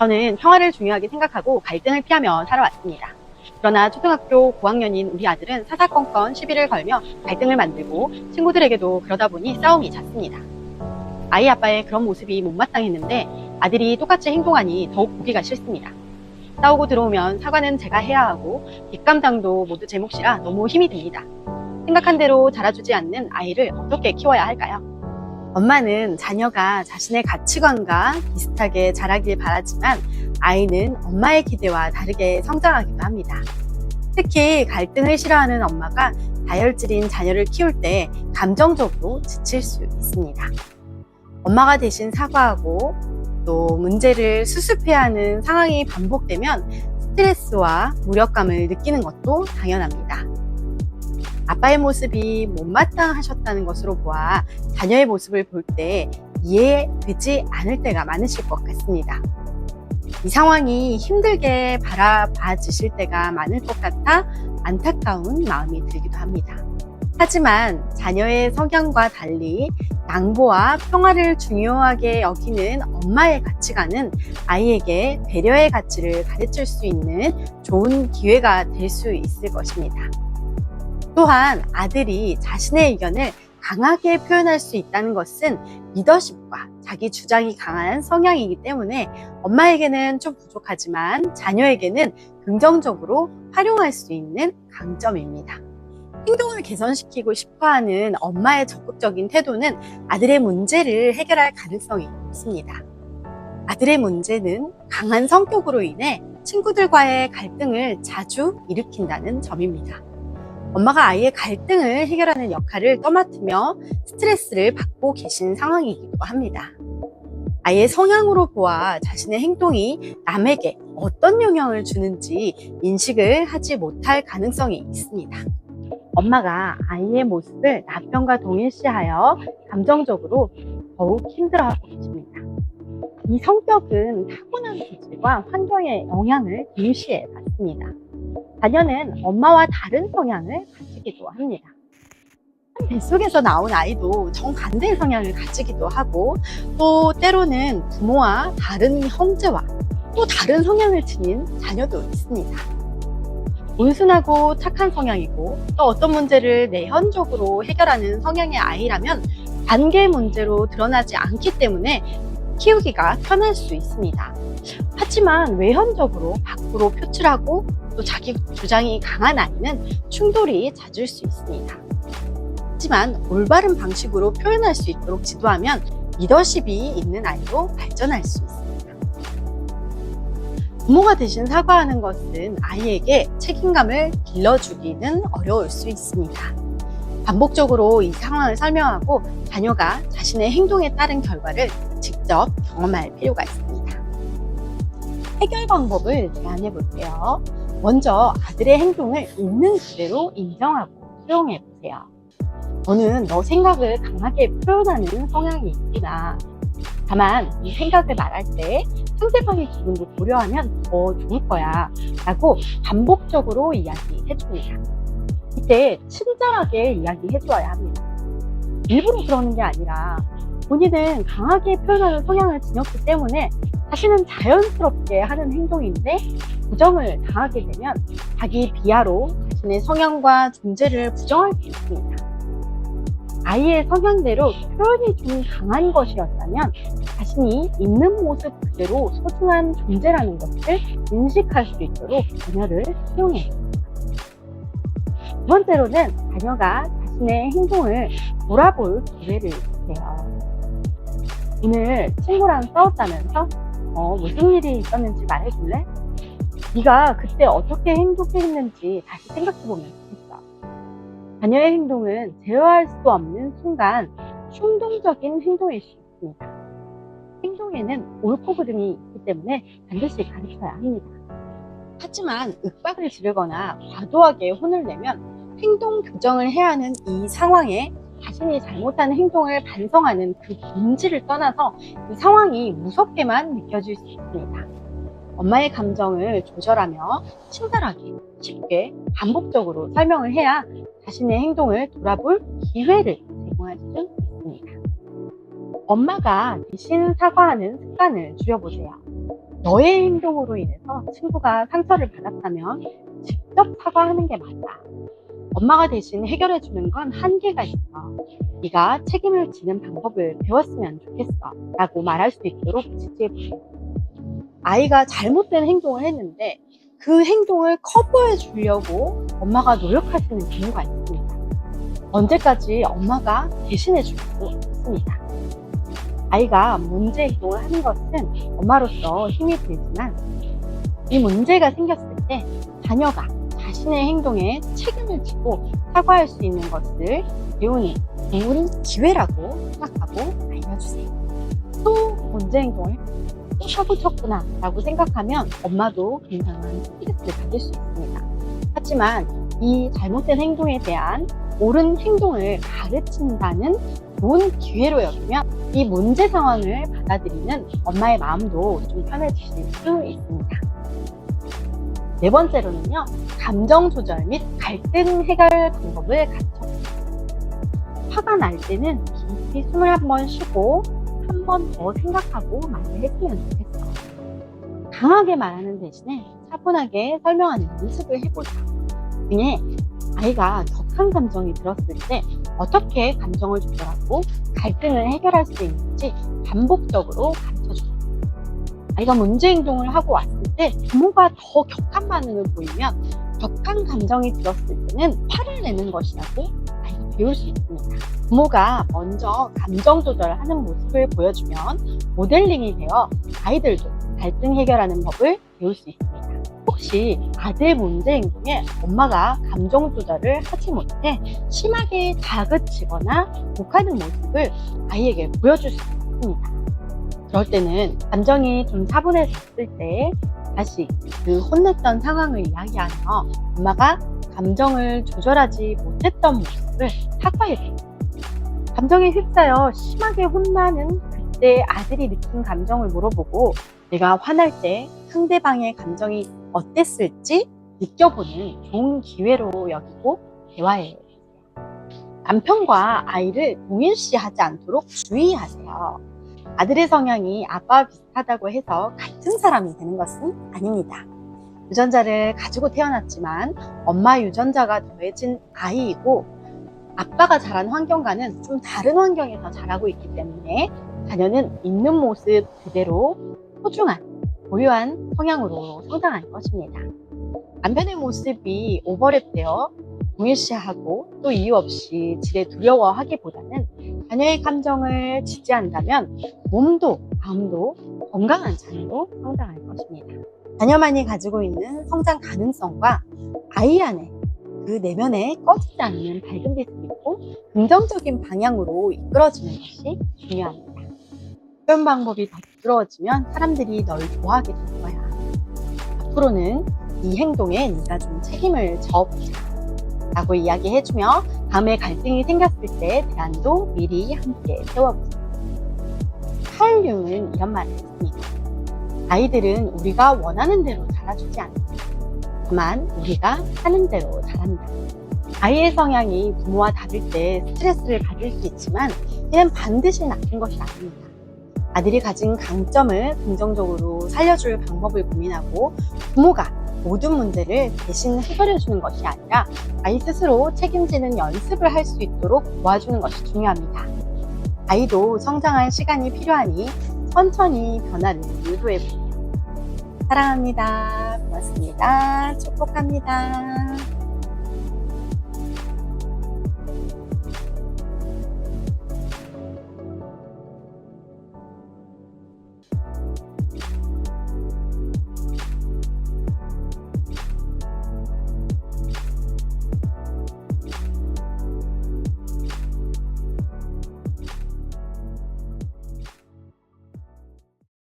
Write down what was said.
저는 평화를 중요하게 생각하고 갈등을 피하며 살아왔습니다. 그러나 초등학교 고학년인 우리 아들은 사사건건 시비를 걸며 갈등을 만들고 친구들에게도 그러다 보니 싸움이 잦습니다. 아이 아빠의 그런 모습이 못마땅했는데 아들이 똑같이 행동하니 더욱 보기가 싫습니다. 싸우고 들어오면 사과는 제가 해야 하고 뒷감당도 모두 제 몫이라 너무 힘이 듭니다. 생각한 대로 자라주지 않는 아이를 어떻게 키워야 할까요? 엄마는 자녀가 자신의 가치관과 비슷하게 자라길 바라지만 아이는 엄마의 기대와 다르게 성장하기도 합니다. 특히 갈등을 싫어하는 엄마가 다혈질인 자녀를 키울 때 감정적으로 지칠 수 있습니다. 엄마가 대신 사과하고 또 문제를 수습해야 하는 상황이 반복되면 스트레스와 무력감을 느끼는 것도 당연합니다. 아빠의 모습이 못마땅하셨다는 것으로 보아 자녀의 모습을 볼 때 이해되지 않을 때가 많으실 것 같습니다. 이 상황이 힘들게 바라봐지실 때가 많을 것 같아 안타까운 마음이 들기도 합니다. 하지만 자녀의 성향과 달리 양보와 평화를 중요하게 여기는 엄마의 가치관은 아이에게 배려의 가치를 가르칠 수 있는 좋은 기회가 될 수 있을 것입니다. 또한 아들이 자신의 의견을 강하게 표현할 수 있다는 것은 리더십과 자기 주장이 강한 성향이기 때문에 엄마에게는 좀 부족하지만 자녀에게는 긍정적으로 활용할 수 있는 강점입니다. 행동을 개선시키고 싶어하는 엄마의 적극적인 태도는 아들의 문제를 해결할 가능성이 높습니다. 아들의 문제는 강한 성격으로 인해 친구들과의 갈등을 자주 일으킨다는 점입니다. 엄마가 아이의 갈등을 해결하는 역할을 떠맡으며 스트레스를 받고 계신 상황이기도 합니다. 아이의 성향으로 보아 자신의 행동이 남에게 어떤 영향을 주는지 인식을 하지 못할 가능성이 있습니다. 엄마가 아이의 모습을 남편과 동일시하여 감정적으로 더욱 힘들어하고 계십니다. 이 성격은 타고난 기질과 환경의 영향을 동시에 받습니다. 자녀는 엄마와 다른 성향을 가지기도 합니다. 뱃속에서 나온 아이도 정반대의 성향을 가지기도 하고 또 때로는 부모와 다른 형제와 또 다른 성향을 지닌 자녀도 있습니다. 온순하고 착한 성향이고 또 어떤 문제를 내현적으로 해결하는 성향의 아이라면 관계 문제로 드러나지 않기 때문에 키우기가 편할 수 있습니다. 하지만 외현적으로 밖으로 표출하고 또 자기 주장이 강한 아이는 충돌이 잦을 수 있습니다. 하지만 올바른 방식으로 표현할 수 있도록 지도하면 리더십이 있는 아이로 발전할 수 있습니다. 부모가 대신 사과하는 것은 아이에게 책임감을 길러주기는 어려울 수 있습니다. 반복적으로 이 상황을 설명하고 자녀가 자신의 행동에 따른 결과를 직접 경험할 필요가 있습니다. 해결 방법을 제안해 볼게요. 먼저 아들의 행동을 있는 그대로 인정하고 수용해 보세요. 너는 너 생각을 강하게 표현하는 성향이 있구나. 다만 이 생각을 말할 때 상대방의 기분도 고려하면 더 좋을 거야 라고 반복적으로 이야기해 줍니다. 이때 친절하게 이야기해 주어야 합니다. 일부러 그러는 게 아니라 본인은 강하게 표현하는 성향을 지녔기 때문에 자신은 자연스럽게 하는 행동인데 부정을 당하게 되면 자기 비하로 자신의 성향과 존재를 부정할 수 있습니다. 아이의 성향대로 표현이 좀 강한 것이었다면 자신이 있는 모습 그대로 소중한 존재라는 것을 인식할 수 있도록 자녀를 수용해 줍니다. 두 번째로는 자녀가 자신의 행동을 돌아볼 기회를 주세요. 오늘 친구랑 싸웠다면서 무슨 일이 있었는지 말해줄래? 네가 그때 어떻게 행동했는지 다시 생각해보면 좋겠어. 자녀의 행동은 제어할 수 없는 순간 충동적인 행동일 수 있습니다. 행동에는 옳고 그름이 있기 때문에 반드시 가르쳐야 합니다. 하지만 윽박을 지르거나 과도하게 혼을 내면 행동 교정을 해야 하는 이 상황에 자신이 잘못한 행동을 반성하는 그 본질을 떠나서 이 상황이 무섭게만 느껴질 수 있습니다. 엄마의 감정을 조절하며 친절하게, 쉽게, 반복적으로 설명을 해야 자신의 행동을 돌아볼 기회를 제공할 수 있습니다. 엄마가 대신 사과하는 습관을 들여보세요. 너의 행동으로 인해서 친구가 상처를 받았다면 직접 사과하는 게 맞아. 엄마가 대신 해결해주는 건 한계가 있어. 네가 책임을 지는 방법을 배웠으면 좋겠어. 라고 말할 수 있도록 지지해보세요. 아이가 잘못된 행동을 했는데 그 행동을 커버해 주려고 엄마가 노력하시는 경우가 있습니다. 언제까지 엄마가 대신해 줄 수 없습니다. 아이가 문제 행동을 하는 것은 엄마로서 힘이 들지만 이 문제가 생겼을 때 자녀가 자신의 행동에 책임을 지고 사과할 수 있는 것을 배우는 좋은 기회라고 생각하고 알려주세요. 또 문제 행동을 또 사고 쳤구나 라고 생각하면 엄마도 굉장한 스트레스를 받을 수 있습니다. 하지만 이 잘못된 행동에 대한 옳은 행동을 가르친다는 좋은 기회로 여기면 이 문제 상황을 받아들이는 엄마의 마음도 좀 편해지실 수 있습니다. 네 번째로는요, 감정 조절 및 갈등 해결 방법을 갖춰보세요. 화가 날 때는 깊이 숨을 한번 쉬고 한 번 더 생각하고 말을 했으면 좋겠어. 강하게 말하는 대신에 차분하게 설명하는 연습을 해보자. 등에 아이가 격한 감정이 들었을 때 어떻게 감정을 조절하고 갈등을 해결할 수 있는지 반복적으로 가르쳐줘요. 아이가 문제 행동을 하고 왔을 때 부모가 더 격한 반응을 보이면 격한 감정이 들었을 때는 화를 내는 것이라고 아이가 배울 수 있습니다. 부모가 먼저 감정 조절하는 모습을 보여주면 모델링이 되어 아이들도 갈등 해결하는 법을 배울 수 있습니다. 혹시 아들 문제 행동에 엄마가 감정 조절을 하지 못해 심하게 다그치거나 욕하는 모습을 아이에게 보여줄 수 있습니다. 그럴 때는 감정이 좀 차분해졌을 때 다시 그 혼냈던 상황을 이야기하며 엄마가 감정을 조절하지 못했던 모습을 사과해줘요. 감정에 휩싸여 심하게 혼나는 그때 아들이 느낀 감정을 물어보고 내가 화날 때 상대방의 감정이 어땠을지 느껴보는 좋은 기회로 여기고 대화해요. 남편과 아이를 동일시하지 않도록 주의하세요. 아들의 성향이 아빠와 비슷하다고 해서 같은 사람이 되는 것은 아닙니다. 유전자를 가지고 태어났지만 엄마 유전자가 더해진 아이이고 아빠가 자란 환경과는 좀 다른 환경에서 자라고 있기 때문에 자녀는 있는 모습 그대로 소중한, 고유한 성향으로 성장할 것입니다. 남편의 모습이 오버랩되어 동일시하고 또 이유 없이 지레 두려워하기보다는 자녀의 감정을 지지한다면 몸도 마음도 건강한 자녀로 성장할 것입니다. 자녀만이 가지고 있는 성장 가능성과 아이 안에 그 내면에 꺼지지 않는 밝은 빛을 있고 긍정적인 방향으로 이끌어지는 것이 중요합니다. 이런 방법이 더 부드러워지면 사람들이 널 좋아하게 될 거야. 앞으로는 이 행동에 네가 좀 책임을 져보자 라고 이야기해주며 다음에 갈등이 생겼을 때 대안도 미리 함께 세워보세요. 칼 융은 이런 말을 했습니다. 아이들은 우리가 원하는 대로 자라주지 않는다. 다만 우리가 하는 대로 자란다. 아이의 성향이 부모와 다를 때 스트레스를 받을 수 있지만 이는 반드시 나쁜 것이 아닙니다. 아들이 가진 강점을 긍정적으로 살려줄 방법을 고민하고 부모가 모든 문제를 대신 해결해주는 것이 아니라 아이 스스로 책임지는 연습을 할 수 있도록 도와주는 것이 중요합니다. 아이도 성장할 시간이 필요하니 천천히 변화를 유도해보세요. 사랑합니다. 고맙습니다. 축복합니다.